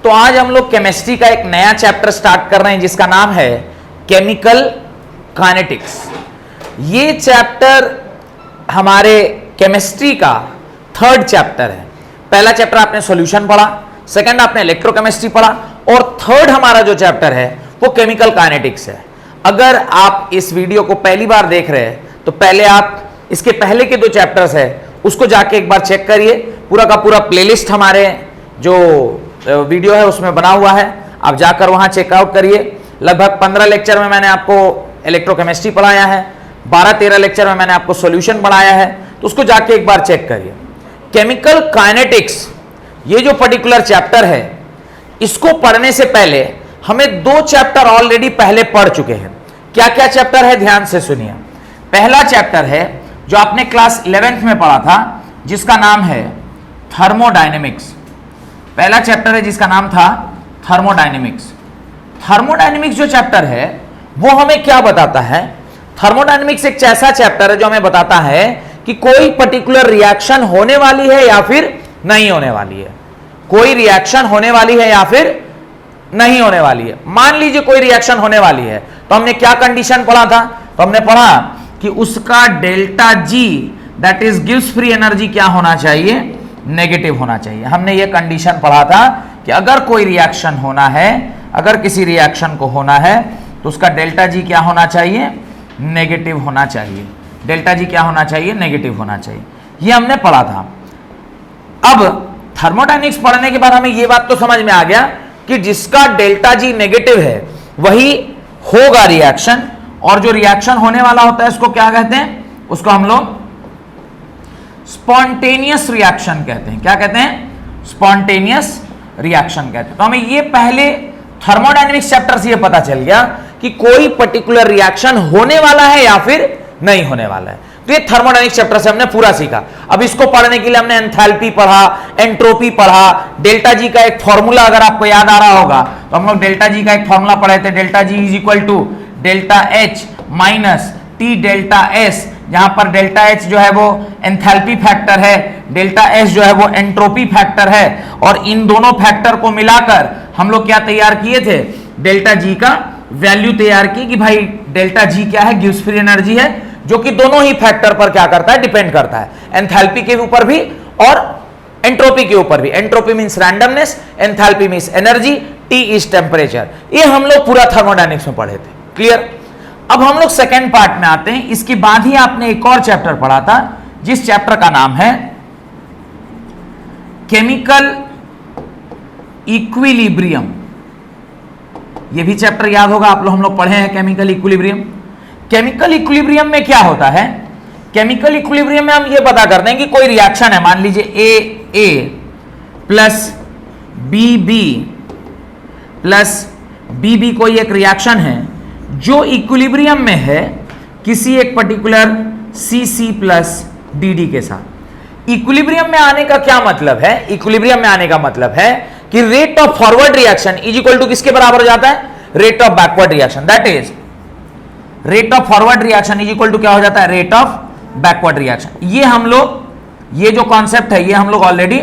तो आज हम लोग केमिस्ट्री का एक नया चैप्टर स्टार्ट कर रहे हैं जिसका नाम है केमिकल काइनेटिक्स। ये चैप्टर हमारे केमिस्ट्री का थर्ड चैप्टर है। पहला चैप्टर आपने सॉल्यूशन पढ़ा, सेकंड आपने इलेक्ट्रोकेमिस्ट्री पढ़ा और थर्ड हमारा जो चैप्टर है वो केमिकल काइनेटिक्स है। अगर आप इस वीडियो को पहली बार देख रहे हैं तो पहले आप इसके पहले के दो चैप्टर्स है उसको जाके एक बार चेक करिए। पूरा का पूरा प्लेलिस्ट हमारे जो वीडियो है उसमें बना हुआ है, आप जाकर वहां चेकआउट करिए। लगभग 15 लेक्चर में मैंने आपको इलेक्ट्रोकेमिस्ट्री पढ़ाया है, 12-13 लेक्चर में मैंने आपको सॉल्यूशन पढ़ाया है, तो उसको जाके एक बार चेक करिए। केमिकल काइनेटिक्स ये जो पर्टिकुलर चैप्टर है इसको पढ़ने से पहले हमें दो चैप्टर ऑलरेडी पहले पढ़ चुके हैं। क्या क्या चैप्टर है ध्यान से सुनिए। पहला चैप्टर है जो आपने क्लास 11th में पढ़ा था जिसका नाम है थर्मोडायनेमिक्स। पहला चैप्टर है जिसका नाम था थर्मोडायनेमिक्स। थर्मोडायनेमिक्स जो चैप्टर है वो हमें क्या बताता है? थर्मोडायनेमिक्स एक ऐसा चैप्टर है जो हमें बताता है कि कोई पर्टिकुलर रिएक्शन होने वाली है या फिर नहीं होने वाली है। कोई रिएक्शन होने वाली है या फिर नहीं होने वाली है। मान लीजिए कोई रिएक्शन होने वाली है तो हमने क्या कंडीशन पढ़ा था? तो हमने पढ़ा कि उसका delta G that is gives free energy क्या होना चाहिए? नेगेटिव होना चाहिए। हमने ये कंडीशन पढ़ा था कि अगर कोई रिएक्शन होना है, अगर किसी रिएक्शन को होना है तो उसका डेल्टा जी क्या होना चाहिए? नेगेटिव होना चाहिए। डेल्टा जी क्या होना चाहिए? नेगेटिव होना चाहिए। ये हमने पढ़ा था। अब थर्मोडायनेमिक्स पढ़ने के बाद हमें ये बात तो समझ में आ गया कि जिसका डेल्टा जी नेगेटिव है वही होगा रिएक्शन, और जो रिएक्शन होने वाला होता है उसको क्या कहते हैं? उसको हम लोग स्पॉन्टेनियस रिएक्शन कहते हैं। क्या कहते हैं? स्पॉन्टेनियस रिएक्शन कहते हैं। तो हमें ये पहले थर्मोडायनेमिक्स चैप्टर से ये पता चल गया कि कोई पर्टिकुलर रिएक्शन होने वाला है या फिर नहीं होने वाला है। तो ये थर्मोडायनेमिक्स चैप्टर से हमने पूरा सीखा। अब इसको पढ़ने के लिए हमने एंथैल्पी पढ़ा, एंट्रोपी पढ़ा, डेल्टा जी का एक फॉर्मूला अगर आपको याद आ रहा होगा तो हम लोग डेल्टा जी का एक फॉर्मूला पढ़े थे। Delta G is equal to delta H minus T delta S, जहां पर डेल्टा एच जो है वो एंथैल्पी फैक्टर है, डेल्टा एस जो है वो एंट्रोपी फैक्टर है, और इन दोनों फैक्टर को मिलाकर हम लोग क्या तैयार किए थे? डेल्टा जी का वैल्यू तैयार की कि भाई डेल्टा जी क्या है? गिव्स फ्री एनर्जी है, जो कि दोनों ही फैक्टर पर क्या करता है? डिपेंड करता है, एंथैल्पी के ऊपर भी और एंट्रोपी के ऊपर भी। Entropy means randomness, enthalpy means energy, T is temperature. ये हम लोग पूरा थर्मोडायनेमिक्स में पढ़े थे। क्लियर? अब हम लोग सेकेंड पार्ट में आते हैं। इसके बाद ही आपने एक और चैप्टर पढ़ा था जिस चैप्टर का नाम है केमिकल इक्विलिब्रियम। ये भी चैप्टर याद होगा आप लोग, हम लोग पढ़े हैं केमिकल इक्विलिब्रियम। केमिकल इक्विलिब्रियम में क्या होता है? केमिकल इक्विलिब्रियम में हम ये पता करते हैं कि कोई रिएक्शन है, मान लीजिए ए प्लस बी प्लस बी कोई एक रिएक्शन है जो इक्विलिब्रियम में है किसी एक पर्टिकुलर सी प्लस डी के साथ। इक्विलिब्रियम में आने का क्या मतलब है? इक्विलिब्रियम में आने का मतलब है कि rate of forward reaction is equal to किसके बराबर हो जाता है? Rate of backward reaction. That is rate of forward reaction is equal to क्या हो जाता है? Rate of backward reaction. ये हम लोग ये जो कॉन्सेप्ट है ये हम लोग ऑलरेडी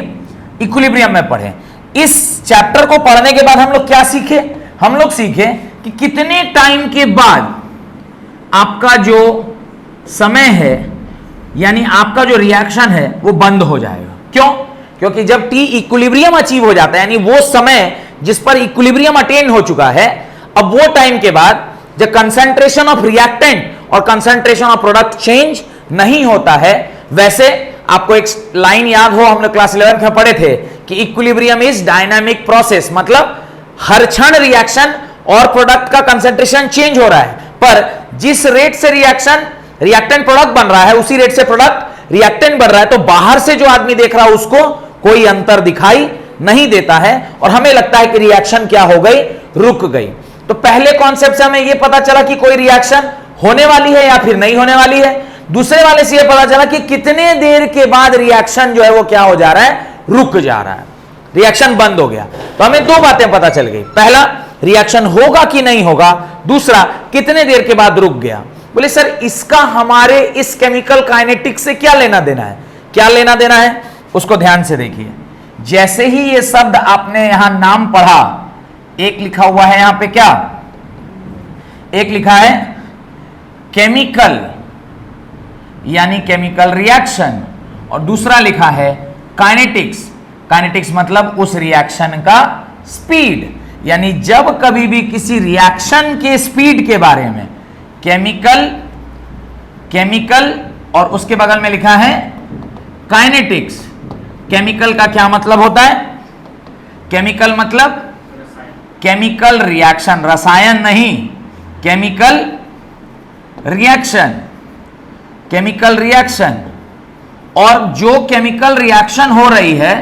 इक्विलिब्रियम में पढ़े। इस चैप्टर को पढ़ने के बाद हम लोग क्या सीखे? हम लोग सीखे कि कितने टाइम के बाद आपका जो समय है यानी आपका जो रिएक्शन है वो बंद हो जाएगा। क्यों? क्योंकि जब टी इक्विलिब्रियम अचीव हो जाता है यानी वो समय जिस पर इक्विलिब्रियम अटेन हो चुका है, अब वो टाइम के बाद जब कंसंट्रेशन ऑफ रिएक्टेंट और कंसंट्रेशन ऑफ प्रोडक्ट चेंज नहीं होता है। वैसे आपको एक लाइन याद हो, हम लोग क्लास 11 में पढ़े थे कि इक्विलिब्रियम इज डायनामिक प्रोसेस, मतलब हर क्षण रिएक्शन और प्रोडक्ट का कंसंट्रेशन चेंज हो रहा है, पर जिस रेट से रिएक्टेंट प्रोडक्ट बन रहा है उसी रेट से प्रोडक्ट रिएक्टेंट बन रहा है, तो बाहर से जो आदमी देख रहा है उसको कोई अंतर दिखाई नहीं देता है और हमें लगता है कि रिएक्शन क्या हो गई? रुक गई। तो पहले कॉन्सेप्ट से हमें यह पता चला कि कोई रिएक्शन होने वाली है या फिर नहीं होने वाली है। दूसरे वाले से यह पता चला कि कितने देर के बाद रिएक्शन जो है वो क्या हो जा रहा है? रुक जा रहा है, रिएक्शन बंद हो गया। तो हमें दो बातें पता चल गई, पहला रिएक्शन होगा कि नहीं होगा, दूसरा कितने देर के बाद रुक गया। बोले सर इसका हमारे इस केमिकल काइनेटिक्स से क्या लेना देना है? क्या लेना देना है उसको ध्यान से देखिए। जैसे ही ये शब्द आपने यहां नाम पढ़ा, एक लिखा हुआ है यहां पे क्या, एक लिखा है केमिकल यानी केमिकल रिएक्शन, और दूसरा लिखा है काइनेटिक्स। काइनेटिक्स मतलब उस रिएक्शन का स्पीड, यानी जब कभी भी किसी रिएक्शन के स्पीड के बारे में केमिकल, केमिकल और उसके बगल में लिखा है काइनेटिक्स। केमिकल का क्या मतलब होता है? केमिकल मतलब केमिकल रिएक्शन, रसायन नहीं, केमिकल रिएक्शन, केमिकल रिएक्शन। और जो केमिकल रिएक्शन हो रही है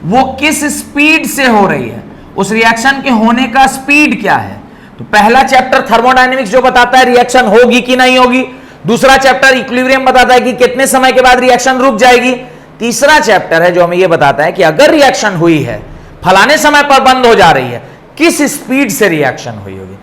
वो किस स्पीड से हो रही है, उस रिएक्शन के होने का स्पीड क्या है। तो पहला चैप्टर थर्मोडायनेमिक्स जो बताता है रिएक्शन होगी कि नहीं होगी, दूसरा चैप्टर इक्विलिब्रियम बताता है कि कितने समय के बाद रिएक्शन रुक जाएगी, तीसरा चैप्टर है जो हमें यह बताता है कि अगर रिएक्शन हुई है फलाने समय पर बंद हो जा रही है, किस स्पीड से रिएक्शन हुई होगी।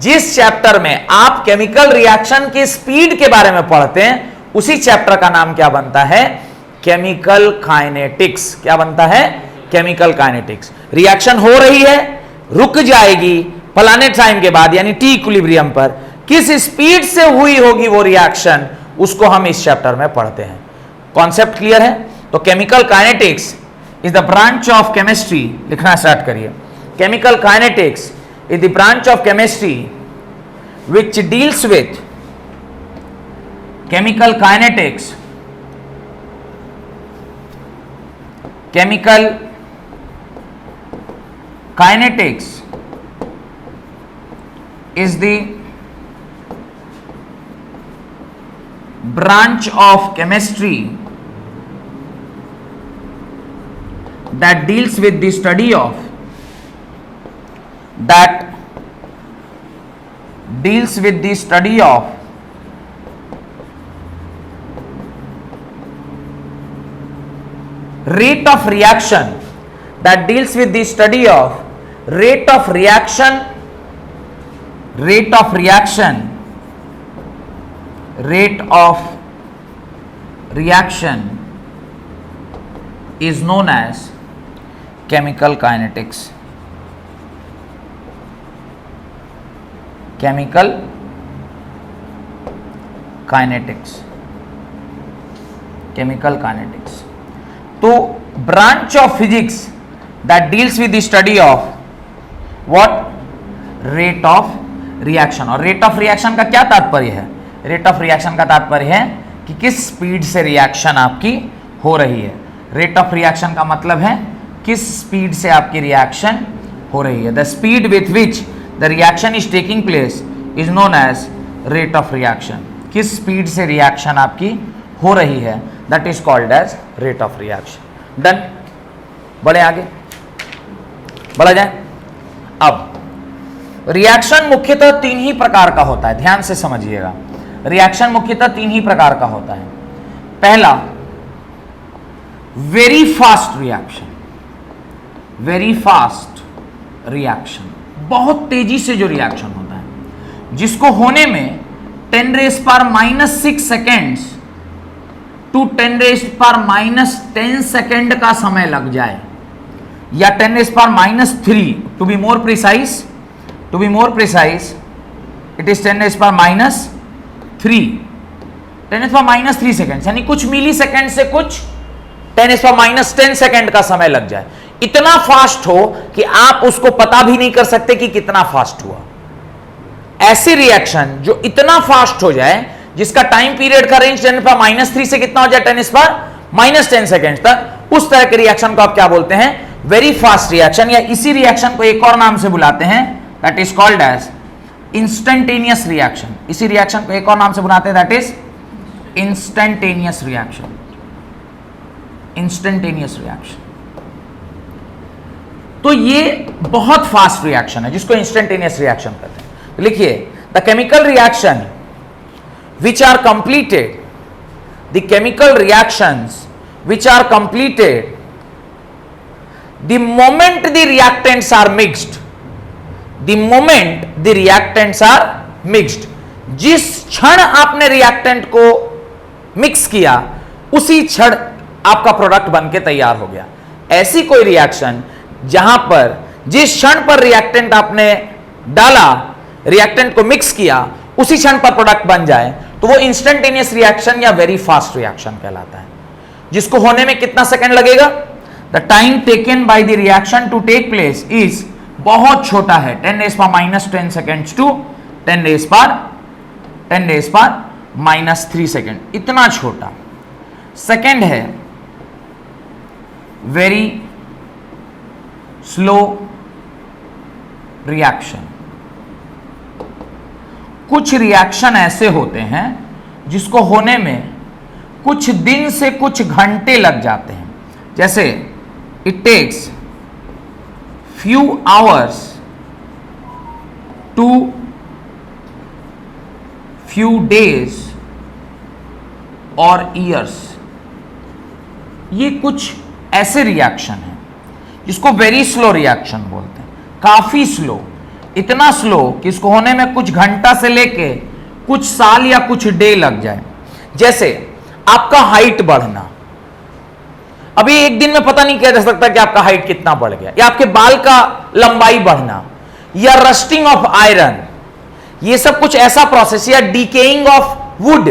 जिस चैप्टर में आप केमिकल रिएक्शन के स्पीड के बारे में पढ़ते हैं उसी चैप्टर का नाम क्या बनता है? Chemical kinetics. क्या बनता है? Chemical kinetics. रिएक्शन हो रही है, रुक जाएगी फलाने टाइम के बाद यानी टी इक्विलिब्रियम पर, किस स्पीड से हुई होगी वो रिएक्शन, उसको हम इस चैप्टर में पढ़ते हैं। कॉन्सेप्ट क्लियर है? तो chemical kinetics is the branch of chemistry, लिखना स्टार्ट करिए। Chemical kinetics is the branch of chemistry which deals with chemical kinetics, chemical kinetics is the branch of chemistry that deals with the study of, that deals with the study of rate of reaction, that deals with the study of rate of reaction, rate of reaction, rate of reaction is known as chemical kinetics. Chemical kinetics, chemical kinetics. तो branch of physics that deals with the study of what? Rate of reaction. और rate of reaction का क्या तात्पर्य है? Rate of reaction का तात्पर्य है कि किस स्पीड से रिएक्शन आपकी हो रही है। रेट ऑफ रिएक्शन का मतलब है किस स्पीड से आपकी रिएक्शन हो रही है। The speed with which the reaction is taking place is known as rate of reaction। किस स्पीड से रिएक्शन आपकी हो रही है that is called as rate of reaction। Done? बढ़े आगे, बढ़ा जाए। अब रिएक्शन मुख्यतः तीन ही प्रकार का होता है, ध्यान से समझिएगा। रिएक्शन मुख्यतः तीन ही प्रकार का होता है। पहला very fast reaction, very fast reaction, बहुत तेजी से जो रिएक्शन होता है, जिसको होने में 10⁻⁻6 सेकेंड्स टू 10⁻⁻10 सेकेंड का समय लग जाए, या 10⁻⁻3 to be more precise, to be more precise it is 10⁻3, 10⁻3 second, यानी कुछ मिली सेकेंड से कुछ 10⁻10 सेकेंड का समय लग जाए। इतना फास्ट हो कि आप उसको पता भी नहीं कर सकते कि कितना फास्ट हुआ। ऐसी रिएक्शन जो इतना फास्ट हो जाए, जिसका टाइम पीरियड का रेंज 10⁻³ से कितना हो जाए, 10⁻10 सेकेंड तक, उस तरह के रिएक्शन को आप क्या बोलते हैं? Very fast reaction. या इसी रिएक्शन को एक और नाम से बुलाते हैं, that is called as instantaneous reaction. इसी रिएक्शन को एक और नाम से बुलाते हैं, that is instantaneous reaction, instantaneous reaction. तो ये बहुत फास्ट रिएक्शन है जिसको इंस्टेंटेनियस रिएक्शन कहते हैं। लिखिए, the chemical reaction which are completed, the chemical reactions which are completed the moment the reactants are mixed, the moment the reactants are mixed. जिस क्षण आपने रिएक्टेंट को मिक्स किया उसी क्षण आपका प्रोडक्ट बनके तैयार हो गया। ऐसी कोई रिएक्शन जहां पर जिस क्षण पर रिएक्टेंट आपने डाला, रिएक्टेंट को मिक्स किया, उसी क्षण पर प्रोडक्ट बन जाए, तो वो इंस्टेंटेनियस रिएक्शन या वेरी फास्ट रिएक्शन कहलाता है, जिसको होने में कितना सेकंड लगेगा? The time taken by the reaction to take place is, बहुत छोटा है, 10⁻⁻10 सेकेंड्स टू 10⁻⁻³ सेकेंड, इतना छोटा। सेकेंड है वेरी स्लो रिएक्शन। कुछ रिएक्शन ऐसे होते हैं जिसको होने में कुछ दिन से कुछ घंटे लग जाते हैं, जैसे it takes few hours to few days और years। ये कुछ ऐसे रिएक्शन हैं जिसको वेरी स्लो रिएक्शन बोलते हैं, काफी स्लो, इतना स्लो कि इसको होने में कुछ घंटा से लेके कुछ साल या कुछ डे लग जाए। जैसे आपका हाइट बढ़ना, अभी एक दिन में पता नहीं किया जा सकता कि आपका हाइट कितना बढ़ गया, या आपके बाल का लंबाई बढ़ना, या रस्टिंग ऑफ आयरन, ये सब कुछ ऐसा प्रोसेस, या डीकेइंग ऑफ वुड,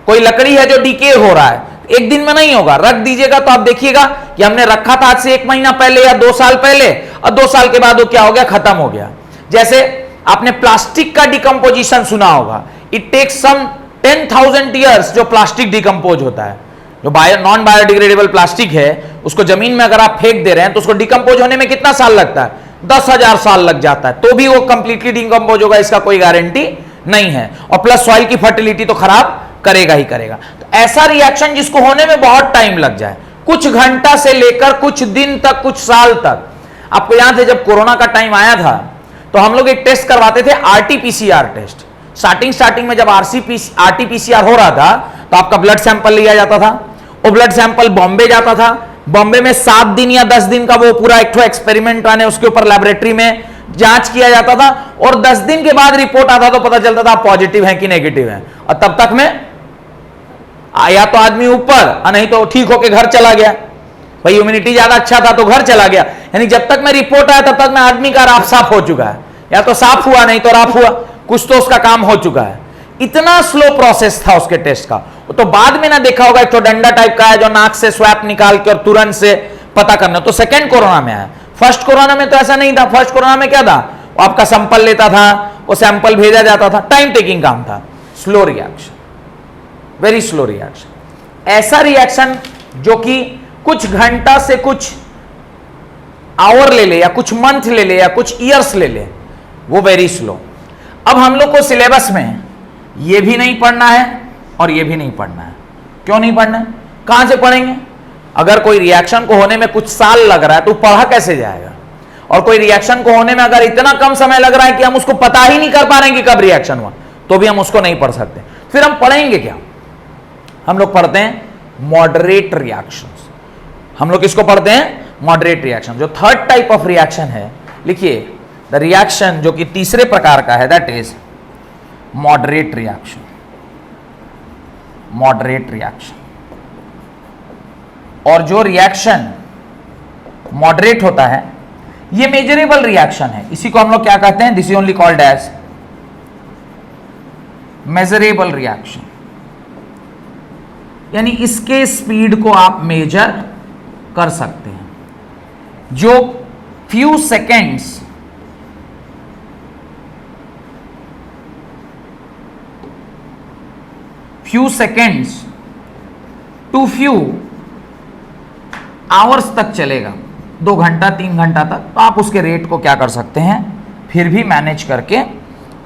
कोई लकड़ी है जो डीके हो रहा है, एक दिन में नहीं होगा, रख दीजिएगा तो आप देखिएगा कि हमने रखा था आज से 1 महीना पहले या 2 साल पहले, और 2 साल के बाद वो क्या हो गया, खत्म हो गया। जैसे आपने प्लास्टिक का डिकम्पोजिशन सुना होगा, इट टेक्स सम 10,000 ईयर्स जो प्लास्टिक डिकम्पोज होता है। जो नॉन बायोडिग्रेडेबल प्लास्टिक है उसको जमीन में अगर आप फेंक दे रहे हैं तो उसको डिकम्पोज होने में कितना साल लगता है? 10,000 साल लग जाता है, तो भी वो कंप्लीटली डिकम्पोज होगा, इसका कोई गारंटी नहीं है। और प्लस सॉइल की फर्टिलिटी तो खराब करेगा ही करेगा। तो ऐसा रिएक्शन जिसको होने में बहुत टाइम लग जाए, कुछ घंटा से लेकर कुछ दिन तक, कुछ साल तक। आपको याद है जब कोरोना का टाइम आया था तो हम लोग एक टेस्ट करवाते थे, RT-PCR टेस्ट। स्टार्टिंग में जब RT-PCR हो रहा था तो आपका ब्लड सैंपल लिया जाता था, वो ब्लड सैंपल बॉम्बे जाता था, बॉम्बे में 7 दिन या 10 दिन का वो पूरा एक एक्सपेरिमेंट आने उसके ऊपर लेबोरेटरी में जांच किया जाता था, और 10 दिन के बाद रिपोर्ट आता तो पता चलता था पॉजिटिव है कि नेगेटिव है। और तब तक में या तो आदमी ऊपर, नहीं तो ठीक होके घर चला गया, भाई इम्यूनिटी ज्यादा अच्छा था तो घर चला गया। यानी जब तक में रिपोर्ट आया तब तक में आदमी का राफ साफ हो चुका है, या तो साफ हुआ नहीं तो राफ हुआ, कुछ तो उसका काम हो चुका है। इतना स्लो प्रोसेस था उसके टेस्ट का। तो बाद में ना देखा होगा एक तो डंडा टाइप का है जो नाक से स्वैप निकाल के और तुरंत से पता करना, तो सेकंड कोरोना में आया। फर्स्ट कोरोना में तो ऐसा नहीं था। फर्स्ट कोरोना में क्या था, वो आपका सैंपल लेता था, वो सैंपल भेजा जाता था, टाइम टेकिंग काम था, slow reaction, very slow reaction. ऐसा रिएक्शन जो कि कुछ घंटा से कुछ आवर ले ले, या कुछ मंथ ले ले, या कुछ ईयर्स ले ले, वो वेरी स्लो। अब हम लोग को सिलेबस में ये भी नहीं पढ़ना है और ये भी नहीं पढ़ना है। क्यों नहीं पढ़ना है? कहां से पढ़ेंगे? अगर कोई रिएक्शन को होने में कुछ साल लग रहा है तो पढ़ा कैसे जाएगा? और कोई रिएक्शन को होने में अगर इतना कम समय लग रहा है कि हम उसको पता ही नहीं कर पा रहे हैं कि कब रिएक्शन हुआ, तो भी हम उसको नहीं पढ़ सकते। फिर हम पढ़ेंगे क्या? हम लोग पढ़ते हैं मॉडरेट रिएक्शंस। हम लोग किसको पढ़ते हैं? Moderate reaction. जो थर्ड टाइप ऑफ रिएक्शन है, लिखिए, द रिएक्शन जो कि तीसरे प्रकार का है, that is moderate reaction. Moderate reaction. और जो रिएक्शन मॉडरेट होता है ये मेजरेबल रिएक्शन है, इसी को हम लोग क्या कहते हैं? This is only called as measurable reaction. यानी इसके स्पीड को आप मेजर कर सकते हैं। जो few seconds to few hours तक चलेगा, 2 घंटा 3 घंटा तक, तो आप उसके रेट को क्या कर सकते हैं, फिर भी मैनेज करके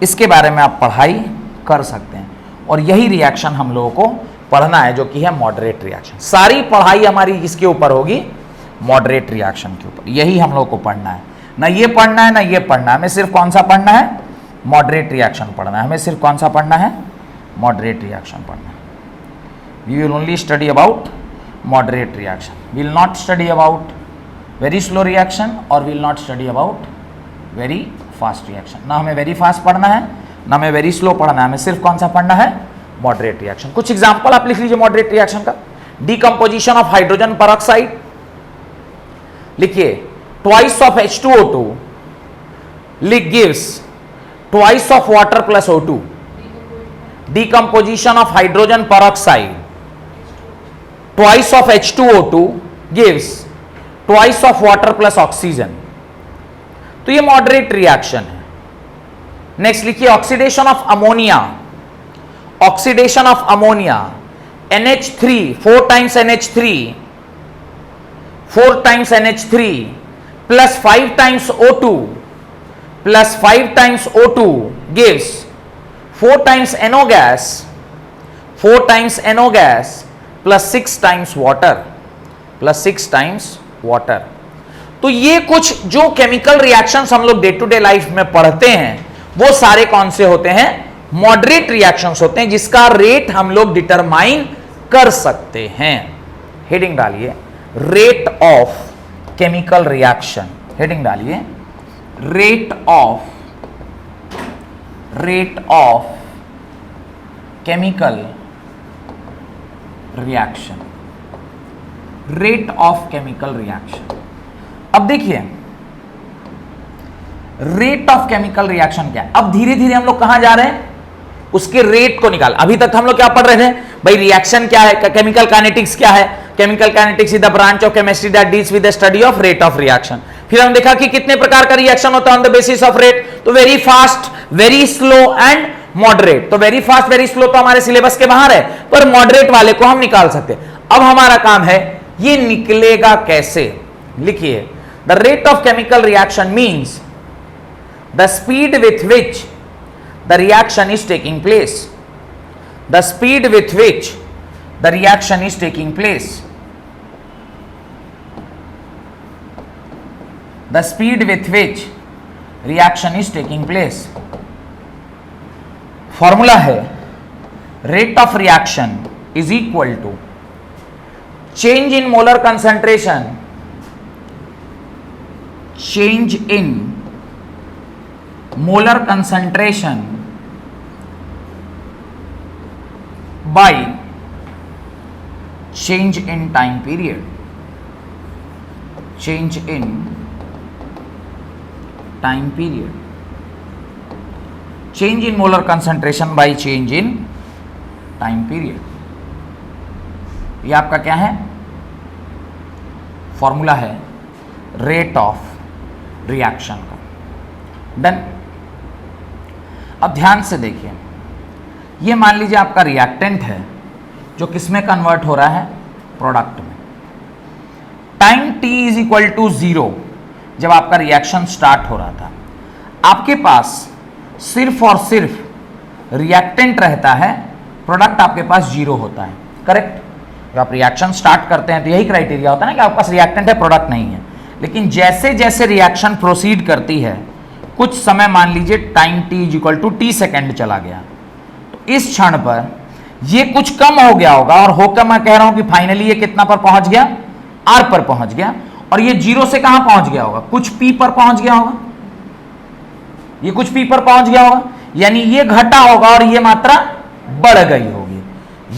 इसके बारे में आप पढ़ाई कर सकते हैं। और यही रिएक्शन हम लोगों को पढ़ना है जो कि है मॉडरेट रिएक्शन। सारी पढ़ाई हमारी इसके ऊपर होगी, मॉडरेट रिएक्शन के ऊपर। यही हम लोगों को पढ़ना है, ना ये पढ़ना है ना ये पढ़ना है। हमें सिर्फ कौन सा पढ़ना है? मॉडरेट रिएक्शन पढ़ना है। हमें सिर्फ कौन सा पढ़ना है? मॉडरेट रिएक्शन पढ़ना है। We will only study about moderate reaction, will not study about very slow reaction, और will not study about very fast reaction. ना हमें वेरी फास्ट पढ़ना है ना हमें वेरी स्लो पढ़ना है। हमें सिर्फ कौन सा पढ़ना है? Moderate reaction. कुछ एग्जांपल आप लिख लीजिए मॉडरेट रिएक्शन का। डिकम्पोजिशन ऑफ हाइड्रोजन पेरोक्साइड, लिखिए twice of H2O2 gives twice of water plus O2, decomposition of hydrogen peroxide, twice of H2O2 gives twice of water plus oxygen. तो ये moderate reaction है। Next लिखिए oxidation of ammonia, oxidation of ammonia NH3 4 times NH3 plus 5 times O2 plus 5 times O2 gives 4 times NO gas plus 6 times water तो ये कुछ जो chemical reactions हम लोग डे टू डे लाइफ में पढ़ते हैं वो सारे कौन से होते हैं? मॉडरेट रिएक्शंस होते हैं जिसका रेट हम लोग डिटरमाइन कर सकते हैं। हेडिंग डालिए rate of chemical reaction, heading डालिए rate of chemical reaction, rate of chemical reaction. अब देखिए रेट ऑफ केमिकल रिएक्शन क्या है? अब धीरे धीरे हम लोग कहां जा रहे हैं? उसके रेट को निकाल। अभी तक हम लोग क्या पढ़ रहे थे भाई? रिएक्शन क्या है, केमिकल काइनेटिक्स क्या है? Chemical kinetics is the branch of chemistry that deals with the study of rate of reaction. फिर हम देखा कि कितने प्रकार का रिएक्शन होता है on the basis of rate. तो very fast, very slow and moderate. तो वेरी फास्ट, वेरी स्लो तो हमारे सिलेबस के बाहर है, पर मॉडरेट वाले को हम निकाल सकते हैं। अब हमारा काम है ये निकलेगा कैसे? लिखिए the rate of chemical reaction means the speed with which the reaction is taking place, the speed with which the reaction is taking place, the speed with which reaction is taking place. Formula है rate of reaction is equal to change in molar concentration, change in molar concentration by change in time period, change in time period, change in molar concentration by change in time period। ये आपका क्या है? Formula है rate of reaction का। Done. अब ध्यान से देखिए, ये मान लीजिए आपका रिएक्टेंट है जो किसमें कन्वर्ट हो रहा है? प्रोडक्ट में। Time t is equal to 0 जब आपका रिएक्शन स्टार्ट हो रहा था, आपके पास सिर्फ और सिर्फ रिएक्टेंट रहता है, प्रोडक्ट आपके पास 0 होता है। करेक्ट? जब आप रिएक्शन स्टार्ट करते हैं तो यही क्राइटेरिया होता है ना कि आपके पास रिएक्टेंट है, प्रोडक्ट नहीं है। लेकिन जैसे जैसे रिएक्शन प्रोसीड करती है, कुछ समय मान लीजिए time t is equal to t second चला गया, तो इस क्षण पर ये कुछ कम हो गया होगा, और होकर मैं कह रहा हूं कि फाइनली ये कितना पर पहुंच गया? r पर पहुंच गया। और ये 0 से कहां पहुंच गया होगा? कुछ p पर पहुंच गया होगा। ये कुछ p पर पहुंच गया होगा, यानी ये घटा होगा और ये मात्रा बढ़ गई होगी।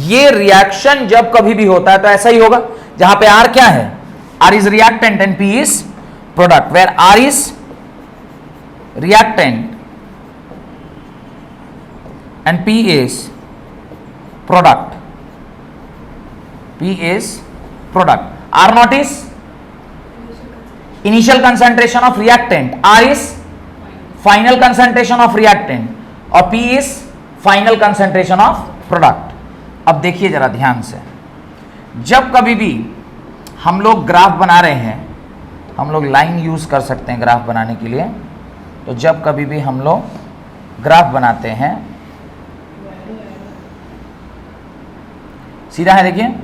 ये रिएक्शन जब कभी भी होता है तो ऐसा ही होगा, जहां पे r क्या है? r is reactant and p is product. Where r is reactant and p is product, p is product. r naught is initial concentration of reactant, R is final concentration of reactant और P is final concentration of product। अब देखिए जरा ध्यान से, जब कभी भी हम लोग ग्राफ बना रहे हैं, हम लोग लाइन यूज कर सकते हैं ग्राफ बनाने के लिए। तो जब कभी भी हम लोग ग्राफ बनाते हैं, सीधा है, देखिए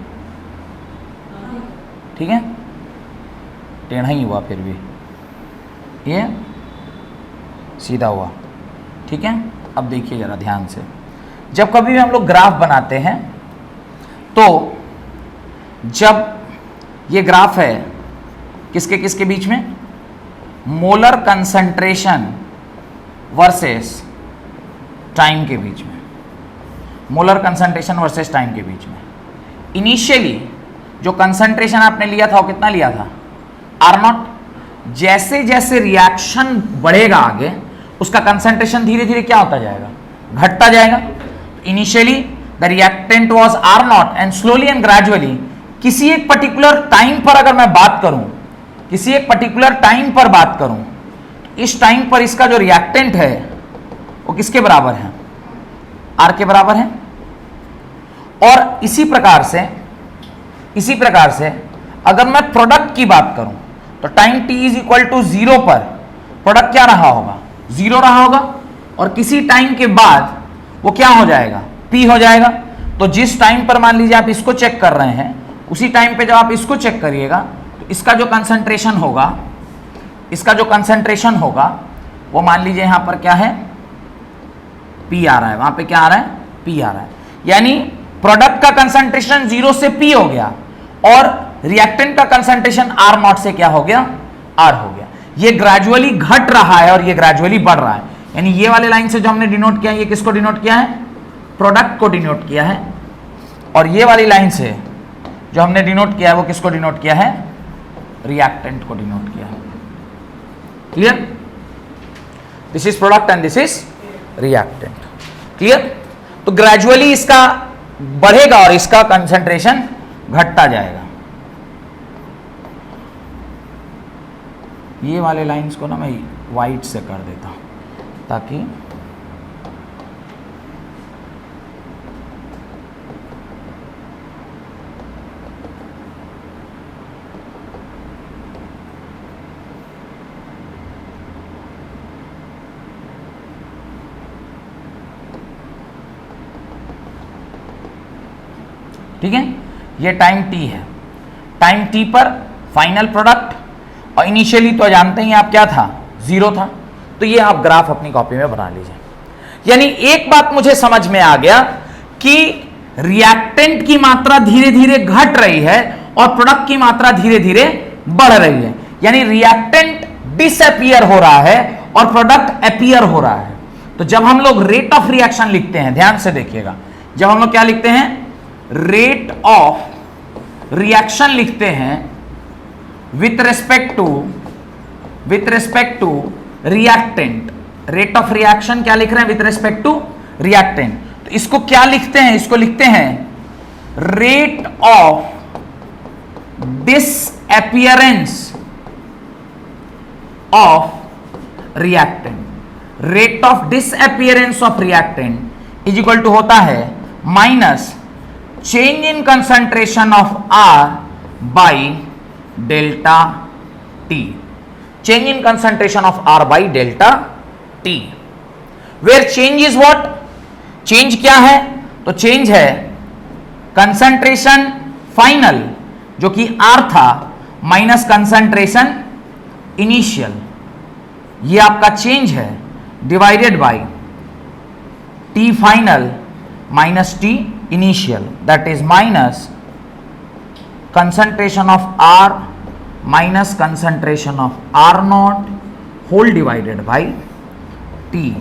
ठीक है, टेढ़ा ही हुआ, फिर भी ये सीधा हुआ, ठीक है। अब देखिए जरा ध्यान से, जब कभी भी हम लोग ग्राफ बनाते हैं तो जब ये ग्राफ है किसके किसके बीच में? मोलर कंसंट्रेशन वर्सेस टाइम के बीच में, मोलर कंसंट्रेशन वर्सेस टाइम के बीच में। इनिशियली जो कंसंट्रेशन आपने लिया था वो कितना लिया था? R naught. जैसे जैसे रिएक्शन बढ़ेगा आगे, उसका कंसंट्रेशन धीरे धीरे क्या होता जाएगा, घटता जाएगा। Initially the reactant was R naught and slowly and gradually, किसी एक पर्टिकुलर टाइम पर अगर मैं बात करूं, किसी एक पर्टिकुलर टाइम पर बात करूं, इस टाइम पर इसका जो रिएक्टेंट है वो किसके बराबर है, आर के बराबर है। और इसी प्रकार से अगर मैं प्रोडक्ट की बात करूं तो time t is equal to 0 पर प्रोडक्ट क्या रहा होगा, 0 रहा होगा, और किसी टाइम के बाद वो क्या हो जाएगा, p हो जाएगा। तो जिस टाइम पर मान लीजिए आप इसको चेक कर रहे हैं, उसी टाइम पे जब आप इसको चेक करिएगा तो इसका जो कंसंट्रेशन होगा, वो मान लीजिए यहां पर क्या है, p आ रहा है, वहां पे क्या आ रहा है, p आ रहा है। यानी प्रोडक्ट का कंसंट्रेशन 0 से p हो गया और रिएक्टेंट का कंसंट्रेशन R नॉट से क्या हो गया, R हो गया। ये ग्रेजुअली घट रहा है और ये ग्रेजुअली बढ़ रहा है। यानी ये वाले लाइन से जो हमने डिनोट किया है, ये किसको डिनोट किया है, प्रोडक्ट को डिनोट किया है। और ये वाली लाइन से जो हमने डिनोट किया है वो किसको डिनोट किया है, रिएक्टेंट को डिनोट किया है। Clear? This is product and this is reactant. Clear? तो ग्रेजुअली इसका बढ़ेगा और इसका कंसंट्रेशन घटता जाएगा। ये वाले लाइंस को ना मैं वाइट से कर देता हूं ताकि ठीक है। ये टाइम t है, टाइम t पर फाइनल प्रोडक्ट, और इनिशियली तो जानते ही आप क्या था, 0 था। तो ये आप ग्राफ अपनी कॉपी में बना लीजिए। यानी एक बात मुझे समझ में आ गया कि रिएक्टेंट की मात्रा धीरे धीरे घट रही है और प्रोडक्ट की मात्रा धीरे धीरे बढ़ रही है। यानी रिएक्टेंट डिसअपीयर हो रहा है और प्रोडक्ट अपीयर हो रहा है। तो जब हम लोग रेट ऑफ रिएक्शन लिखते हैं, ध्यान से देखिएगा, जब हम लोग क्या लिखते हैं, रेट ऑफ रिएक्शन लिखते हैं with respect to reactant. Rate of reaction क्या लिख रहे हैं, विथ रिस्पेक्ट टू रिएक्टेंट। तो इसको क्या लिखते हैं, इसको लिखते हैं rate of disappearance of reactant. Rate of disappearance of reactant is equal to होता है minus change in concentration of R by delta T. Change in concentration of R by delta T. Where change is what? Change क्या है? तो change है concentration final जो कि R था minus concentration initial, ये आपका change है, divided by T final minus T initial, that is minus concentration of R minus concentration of R naught whole divided by T.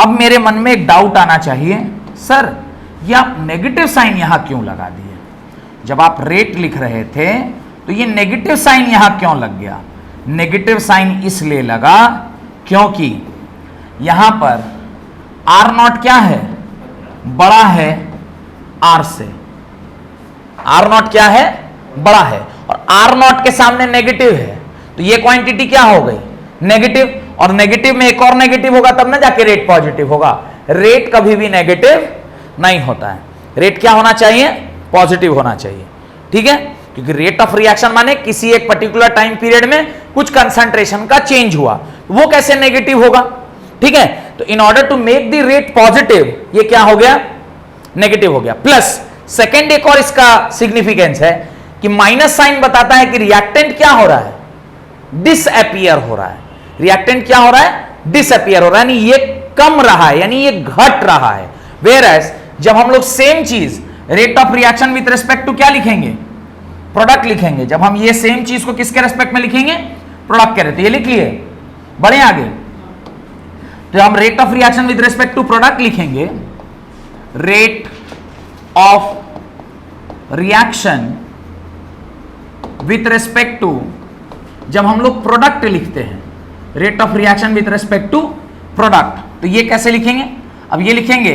अब मेरे मन में एक डाउट आना चाहिए, सर ये आप नेगेटिव साइन यहां क्यों लगा दिए? जब आप रेट लिख रहे थे तो ये नेगेटिव साइन यहां क्यों लग गया? नेगेटिव साइन इसलिए लगा क्योंकि यहां पर R नॉट क्या है, बड़ा है R से। R नॉट क्या है, बड़ा है, और R नॉट के सामने नेगेटिव है, तो ये क्वांटिटी क्या हो गई, नेगेटिव। और नेगेटिव में एक और नेगेटिव होगा तब ना जाके रेट पॉजिटिव होगा। रेट कभी भी नेगेटिव नहीं होता है, रेट क्या होना चाहिए, पॉजिटिव होना चाहिए। ठीक है, क्योंकि रेट ऑफ रिएक्शन माने किसी एक पर्टिकुलर टाइम पीरियड में कुछ कंसंट्रेशन का चेंज हुआ, वो कैसे नेगेटिव होगा। ठीक है, तो in order to make the rate positive ये क्या हो गया, नेगेटिव हो गया। प्लस सेकेंड एक और इसका सिग्निफिकेंस है कि माइनस साइन बताता है कि रिएक्टेंट क्या हो रहा है, डिसअपीयर हो रहा है। रिएक्टेंट क्या हो रहा है, डिसअपीयर हो रहा है, यानी ये कम रहा है, यानी ये घट रहा है। वेयर एज जब हम लोग सेम चीज rate of reaction with respect to क्या लिखेंगे, प्रोडक्ट लिखेंगे। जब हम ये सेम चीज को किसके रेस्पेक्ट में लिखेंगे, प्रोडक्ट के रहते, ये लिख लिए, बढ़े आगे। तो हम rate of reaction with respect to product लिखेंगे, rate of reaction with respect to जब हम लोग प्रोडक्ट लिखते हैं, rate of reaction with respect to product, तो ये कैसे लिखेंगे? अब ये लिखेंगे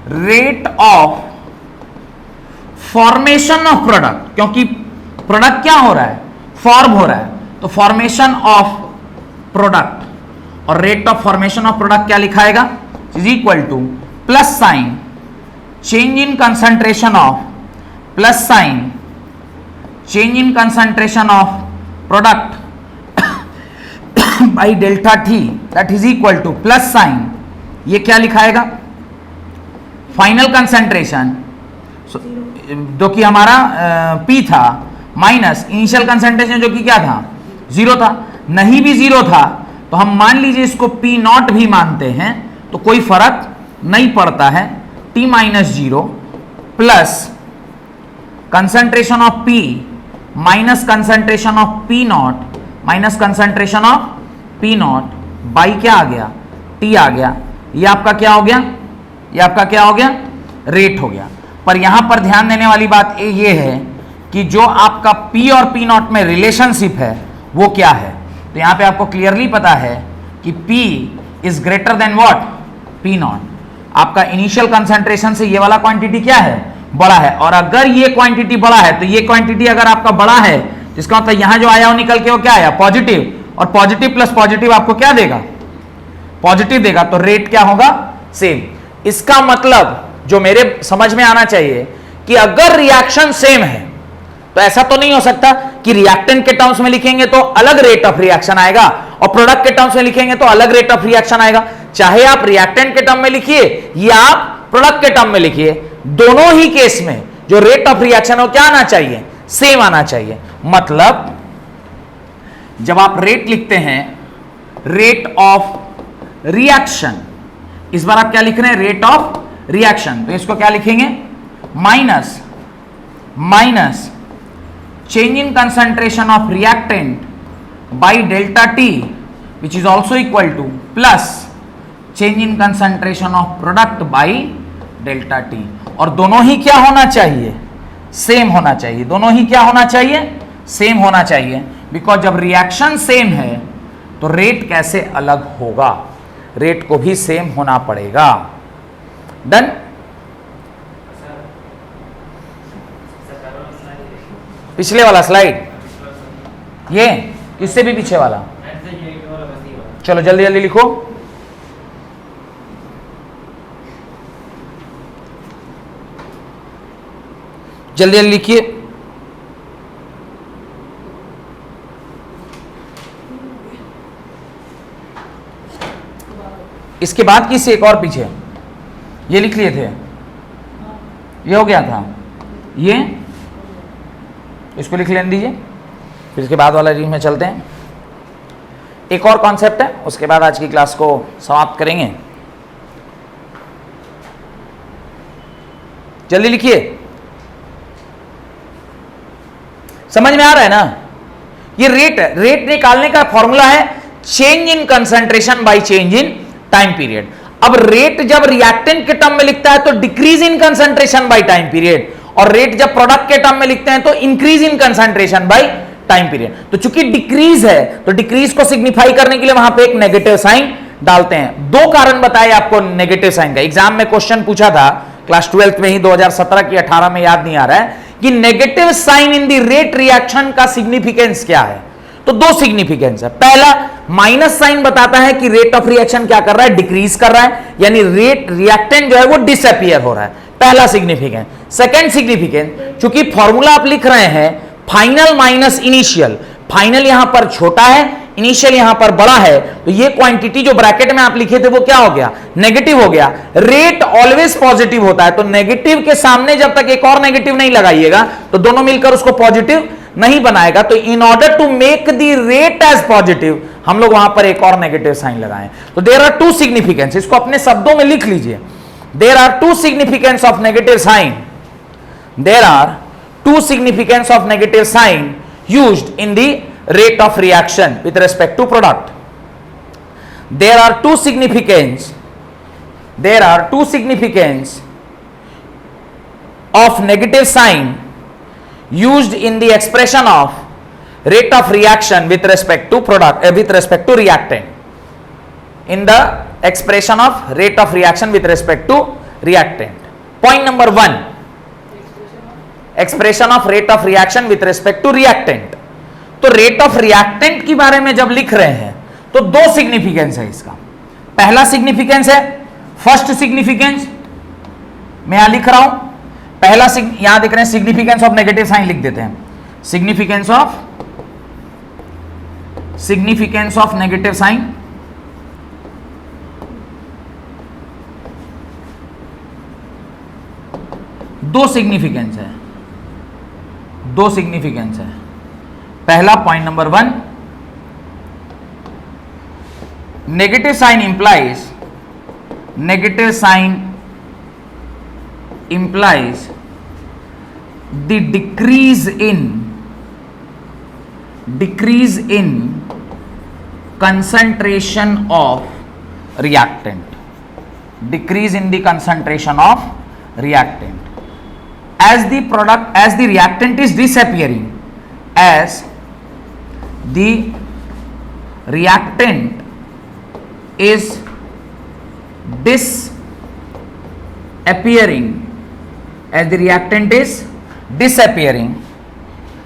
rate of formation of product, क्योंकि प्रोडक्ट क्या हो रहा है? फॉर्म हो रहा है, तो फॉर्मेशन ऑफ प्रोडक्ट, और rate of formation of product क्या लिखाएगा? Is equal to plus sign change in concentration of, plus sign change in concentration of product by delta T, that is equal to plus sign, ये क्या लिखाएगा? Final concentration जो कि हमारा P था, minus initial concentration जो कि क्या था? 0 था। नहीं भी 0 था तो हम मान लीजिए इसको P नॉट भी मानते हैं तो कोई फर्क नहीं पड़ता है। T minus 0 plus concentration of P minus concentration of P not minus concentration of P not by क्या आ गया? T आ गया। ये आपका क्या हो गया? ये आपका क्या हो गया? रेट हो गया। पर यहां पर ध्यान देने वाली बात ये है कि जो आपका P और P नॉट में रिलेशनशिप है वो क्या है? तो यहां पे आपको क्लियरली पता है कि P is greater than what? P not. आपका इनिशियल कंसंट्रेशन से ये वाला क्वांटिटी क्या है? बड़ा है। और अगर ये क्वांटिटी बड़ा है तो ये क्वांटिटी अगर आपका बड़ा है, इसका मतलब यहां जो आया वो निकल के वो क्या आया? पॉजिटिव। और पॉजिटिव प्लस पॉजिटिव आपको क्या देगा? पॉजिटिव देगा। तो रेट क्या होगा? सेम। इसका मतलब जो मेरे समझ में आना चाहिए कि अगर रिएक्शन सेम है तो ऐसा तो नहीं हो सकता कि रिएक्टेंट के टर्म्स में लिखेंगे तो अलग रेट ऑफ रिएक्शन आएगा और प्रोडक्ट के टर्म्स में लिखेंगे तो अलग रेट ऑफ रिएक्शन आएगा। चाहे आप रिएक्टेंट के टर्म में लिखिए या आप प्रोडक्ट के टर्म में लिखिए, दोनों ही केस में जो रेट ऑफ रिएक्शन है वो क्या आना चाहिए? सेम आना चाहिए। मतलब जब आप रेट लिखते हैं, रेट ऑफ रिएक्शन, इस बार आप क्या लिख रहे हैं? रेट ऑफ रिएक्शन, तो इसको क्या लिखेंगे? Minus minus change in concentration of reactant by delta T which is also equal to plus change in concentration of product by delta T. और दोनों ही क्या होना चाहिए? सेम होना चाहिए। दोनों ही क्या होना चाहिए? सेम होना चाहिए। बिकॉज जब रिएक्शन सेम है तो रेट कैसे अलग होगा? रेट को भी सेम होना पड़ेगा। डन? पिछले वाला स्लाइड, ये इससे भी पीछे वाला, चलो जल्दी जल्दी लिखो। जल्दी जल्दी लिखिए। इसके बाद की से एक और पीछे, ये लिख लिए थे, ये हो गया था, ये इसको लिख लेने दीजिए। फिर इसके बाद वाला रीड में चलते हैं। एक और कॉन्सेप्ट है, उसके बाद आज की क्लास को समाप्त करेंगे। जल्दी लिखिए। समझ में आ रहा है ना? ये रेट निकालने का फॉर्मूला है change in concentration by change in time period. अब रेट जब रिएक्टेंट के टर्म में लिखता है तो decrease in concentration by time period, और रेट जब प्रोडक्ट के टर्म में लिखते हैं तो increase in concentration by time period. तो चूंकि डिक्रीज है तो डिक्रीज को सिग्निफाई करने के लिए वहां पे एक नेगेटिव साइन डालते हैं। दो कारण बताए आपको नेगेटिव साइन का। एग्जाम में क्वेश्चन पूछा था क्लास 12th में ही, 2017 की 18 में, याद नहीं आ रहा है, कि negative sign in the rate reaction का सिग्निफिकेंस क्या है। तो दो सिग्निफिकेंस है। पहला, माइनस साइन बताता है कि रेट ऑफ रिएक्शन क्या कर रहा है? डिक्रीज कर रहा है, यानी रेट रिएक्टेंट जो है वो डिसअपीयर हो रहा है। पहला सिग्निफिकेंस। सेकंड सिग्निफिकेंस, चूंकि फॉर्मूला आप लिख रहे हैं फाइनल माइनस इनिशियल, फाइनल यहां पर छोटा है, इनिशियल यहां पर बड़ा है, तो ये क्वांटिटी जो ब्रैकेट में आप लिखे थे वो क्या हो गया? नेगेटिव हो गया। रेट ऑलवेज पॉजिटिव होता है, तो नेगेटिव के सामने जब तक एक और नेगेटिव नहीं लगाइएगा तो दोनों मिलकर उसको पॉजिटिव नहीं बनाएगा। तो in order to make the rate as positive हम लोग वहां पर एक और नेगेटिव साइन लगाएं। तो देयर आर टू सिग्निफिकेंस, इसको अपने शब्दों में लिख लीजिए। There are two significance of negative sign, there are two significance of negative sign used in the rate of reaction with respect to product. There are two significance of negative sign used in the expression of rate of reaction with respect to product with respect to reactant, in the expression of rate of reaction with respect to reactant. Point number 1, expression of rate of reaction with respect to reactant. तो rate of reactant के बारे में जब लिख रहे हैं तो दो सिग्निफिकेंस है इसका. पहला सिग्निफिकेंस है, फर्स्ट सिग्निफिकेंस मैं यहां लिख रहा हूं, पहला यहां देख रहे हैं सिग्निफिकेंस ऑफ नेगेटिव साइन लिख देते हैं. सिग्निफिकेंस ऑफ नेगेटिव साइन, दो सिग्निफिकेंस है. पहला point number 1, negative sign implies the decrease in concentration of reactant, decrease in the concentration of reactant as the reactant is disappearing, as the reactant is disappearing,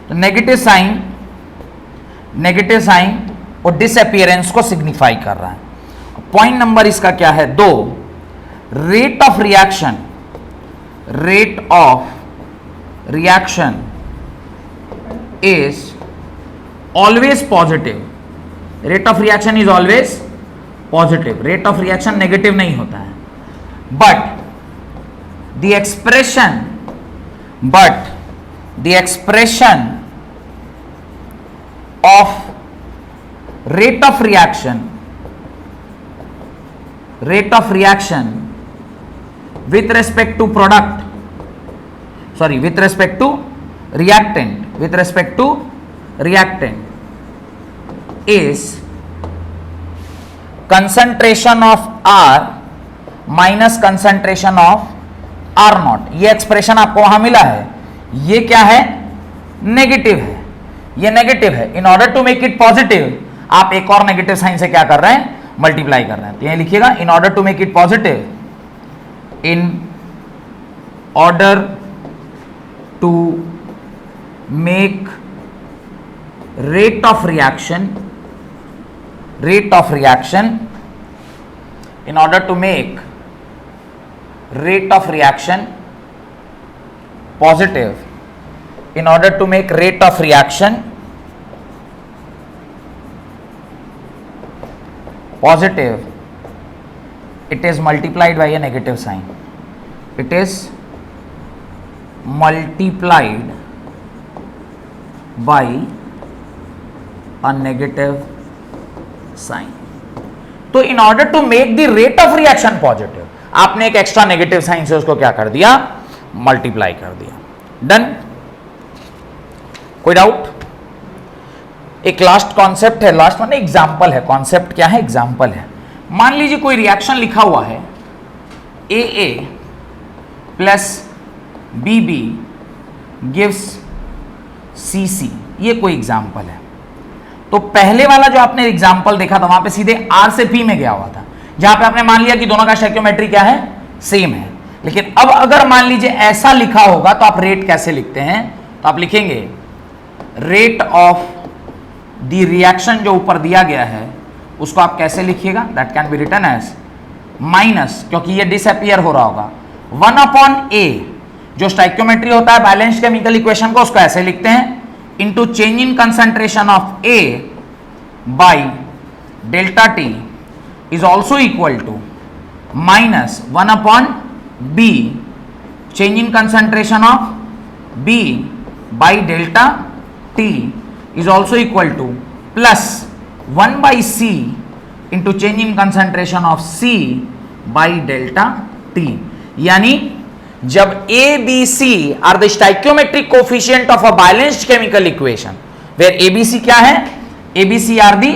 तो negative sign और disappearance को signify कर रहा है. Point number इसका क्या है 2, rate of reaction is always positive. Rate of reaction is always positive. Rate of reaction negative नहीं होता है. But the expression of rate of reaction with respect to reactant is concentration of R minus concentration of R naught. ये expression आपको वहां मिला है, ये क्या है, नेगेटिव है, ये नेगेटिव है. In order to make it positive आप एक और नेगेटिव साइन से क्या कर रहे हैं, मल्टीप्लाई कर रहे हैं. तो ये लिखिएगा, in order to make it positive, in order to make rate of reaction in order to make rate of reaction positive, in order to make rate of reaction positive, it is multiplied by a negative sign. It is multiplied by a negative sign. तो in order to make the rate of reaction positive आपने एक extra negative sign से उसको क्या कर दिया, multiply कर दिया. डन. कोई डाउट? एक लास्ट कॉन्सेप्ट है, लास्ट माने एग्जाम्पल है. कॉन्सेप्ट क्या है, एग्जाम्पल है. मान लीजिए कोई रिएक्शन लिखा हुआ है AA plus BB gives CC, ये कोई एग्जाम्पल है. तो पहले वाला जो आपने एग्जाम्पल देखा था वहां पे सीधे R से P में गया हुआ था, जहां पे आपने मान लिया कि दोनों का स्टोइकियोमेट्री क्या है, सेम है. लेकिन अब अगर मान लीजिए ऐसा लिखा होगा तो आप रेट कैसे लिखते हैं, तो आप लिखेंगे रेट ऑफ द रिएक्शन जो ऊपर दिया गया है उसको आप कैसे लिखिएगा, that can be written as minus, क्योंकि ये डिसअपियर हो रहा होगा, 1/A जो स्टोइकियोमेट्री होता है बैलेंस्ड केमिकल इक्वेशन को, उसको ऐसे लिखते हैं, into change in concentration of A by delta T is also equal to minus 1/B change in concentration of B by delta T is also equal to plus 1/C into change in concentration of C by delta T. यानी जब A, B, C are the stoichiometric coefficient of a balanced chemical equation, where A, B, C क्या है, A, B, C are the,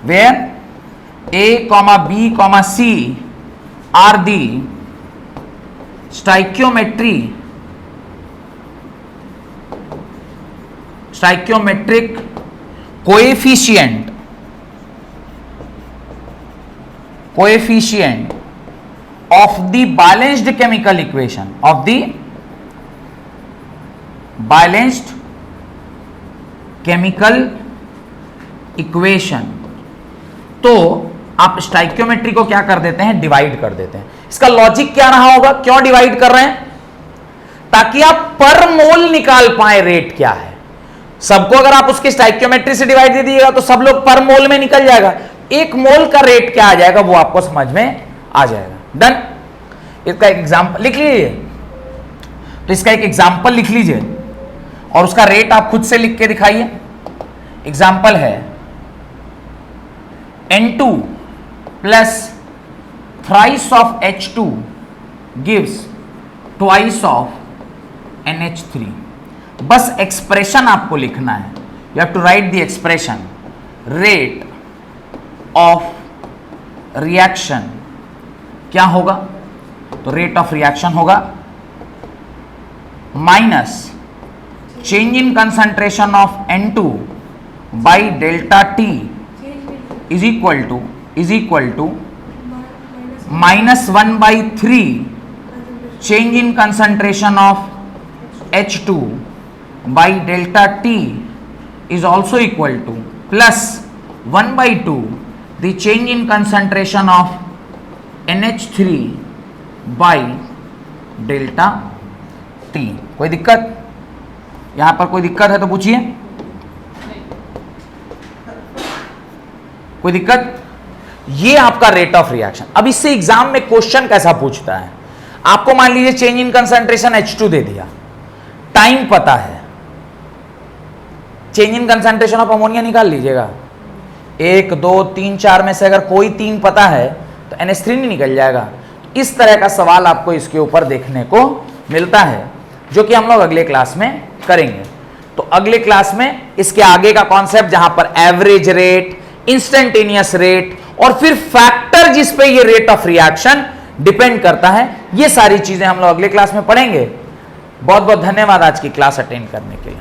where A, B, C are the stoichiometric coefficient of the balanced chemical equation, of the balanced chemical equation। तो आप stoichiometry को क्या कर देते हैं, divide कर देते हैं। इसका लॉजिक क्या रहा होगा, क्यों डिवाइड कर रहे हैं, ताकि आप पर मोल निकाल पाए रेट क्या है। सबको अगर आप उसकी स्टाइक्योमेट्री से डिवाइड दे दीजिएगा तो सब लोग पर मोल में निकल जाएगा, एक मोल का रेट क्या आ जाएगा वो आपको समझ में आ जाएगा। डन। इसका एक एग्जांपल लिख लीजिए, तो इसका एक एग्जांपल लिख लीजिए और उसका रेट आप खुद से लिख के दिखाइए। एग्जांपल है N2 plus thrice of H2 gives twice of NH3। बस एक्सप्रेशन आपको लिखना है, you have to write the expression. Rate of reaction क्या होगा, तो रेट ऑफ रिएक्शन होगा minus change in concentration of N2 by delta T is equal to -1/3 change in concentration of H2 by delta T is also equal to plus 1/2 the change in concentration of NH3 by delta T। कोई दिक्कत, यहां पर कोई दिक्कत है तो पूछिए, कोई दिक्कत। ये आपका रेट ऑफ रिएक्शन। अब इससे एग्जाम में क्वेश्चन कैसा पूछता है, आपको मान लीजिए चेंज इन कंसंट्रेशन H2 दे दिया, टाइम पता है, change in concentration of ammonia निकाल लीजिएगा। 1 2 3 4 में से अगर कोई 3 पता है तो NH3 नहीं निकल जाएगा। इस तरह का सवाल आपको इसके ऊपर देखने को मिलता है, जो कि हम लोग अगले क्लास में करेंगे। तो अगले क्लास में इसके आगे का कॉन्सेप्ट, जहां पर एवरेज रेट, इंस्टेंटेनियस रेट और फिर फैक्टर जिस पे ये रेट ऑफ रिएक्शन डिपेंड करता है, ये सारी चीजें हम लोग अगले क्लास में पढ़ेंगे। बहुत बहुत धन्यवाद आज की क्लास अटेंड करने के लिए।